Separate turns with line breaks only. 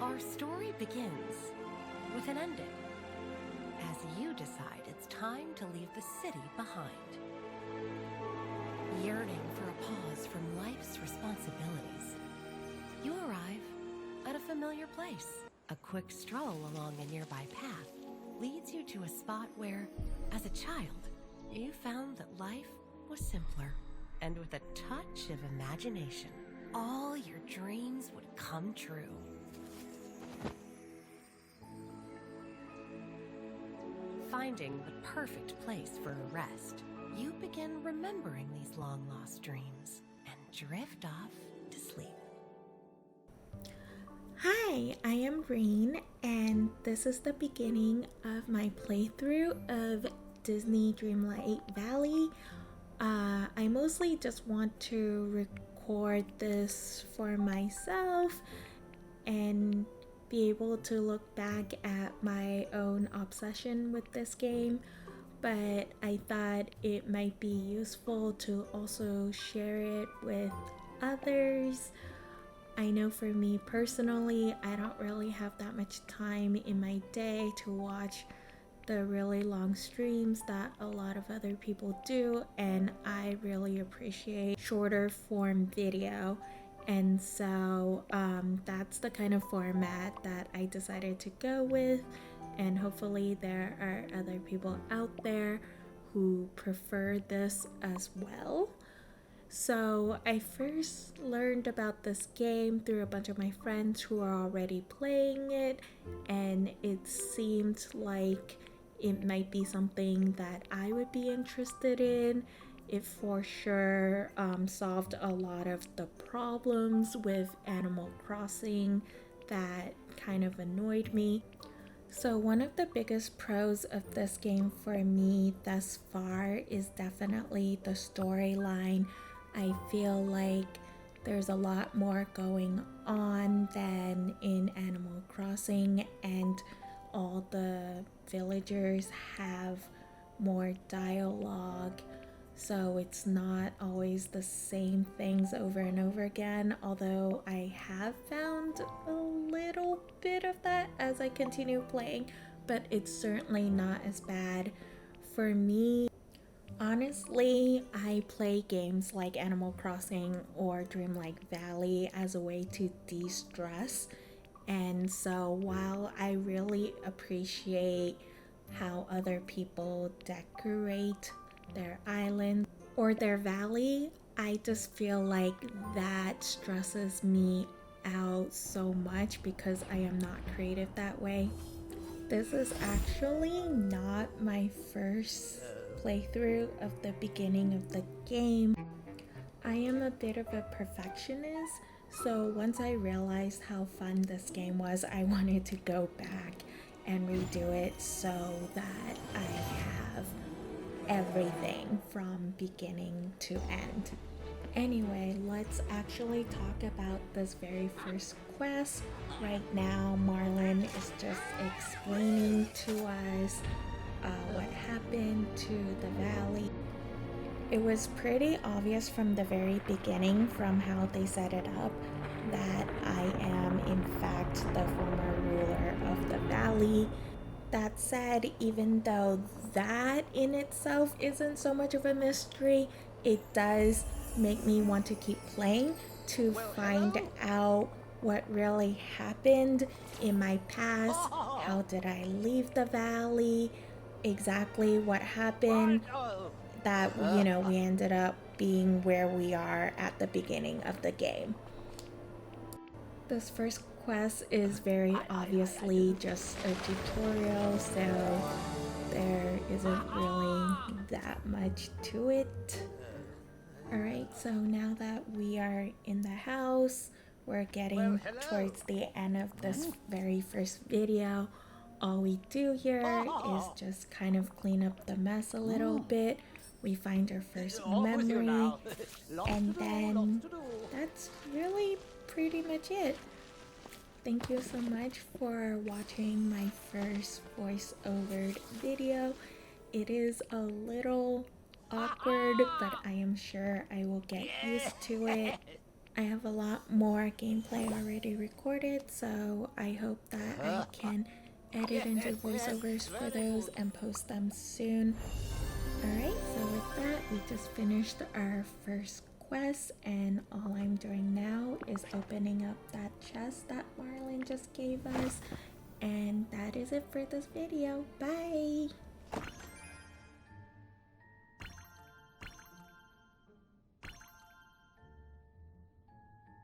Our story begins with an ending, as you decide it's time to leave the city behind. Yearning for a pause from life's responsibilities, you arrive at a familiar place. A quick stroll along a nearby path leads you to a spot where, as a child, you found that life was simpler, and with a touch of imagination, all your dreams would come true. Finding the perfect place for a rest, you begin remembering these long-lost dreams and drift off to sleep.
Hi, I am Rain, and this is the beginning of my playthrough of Disney Dreamlight Valley. I mostly just want to record this for myself and be able to look back at my own obsession with this game, but I thought it might be useful to also share it with others. I know for me personally, I don't really have that much time in my day to watch the really long streams that a lot of other people do, and I really appreciate shorter form video. And so that's the kind of format that I decided to go with, and hopefully there are other people out there who prefer this as well. So I first learned about this game through a bunch of my friends who are already playing it, and it seemed like it might be something that I would be interested in. It for sure solved a lot of the problems with Animal Crossing that kind of annoyed me. So one of the biggest pros of this game for me thus far is definitely the storyline. I feel like there's a lot more going on than in Animal Crossing, and all the villagers have more dialogue, so it's not always the same things over and over again, although I have found a little bit of that as I continue playing, but it's certainly not as bad for me. Honestly, I play games like Animal Crossing or Dreamlight Valley as a way to de-stress, and so while I really appreciate how other people decorate their island or their valley, I just feel like that stresses me out so much because I am not creative that way. This is actually not my first playthrough of the beginning of the game. I am a bit of a perfectionist, so once I realized how fun this game was, I wanted to go back and redo it so that I have everything from beginning to end. Anyway, let's actually talk about this very first quest. Right now, Marlon is just explaining to us what happened to the valley. It was pretty obvious from the very beginning, from how they set it up, that I am in fact the former ruler of the valley. That said, even though that in itself isn't so much of a mystery, it does make me want to keep playing to find out what really happened in my past. How did I leave the valley? Exactly what happened that, we ended up being where we are at the beginning of the game. This first quest is very obviously just a tutorial, so there isn't really that much to it. Alright, so now that we are in the house, we're getting towards the end of this very first video. All we do here is just kind of clean up the mess a little bit. We find our first memory, and then that's really pretty much it. Thank you so much for watching my first voiceover video. It is a little awkward, but I am sure I will get used to it. I have a lot more gameplay already recorded, so I hope that I can edit and do voiceovers for those and post them soon. Alright, so with that, we just finished our first quest, and all I'm doing now is opening up that chest that Marlon just gave us. And that is it for this video. Bye!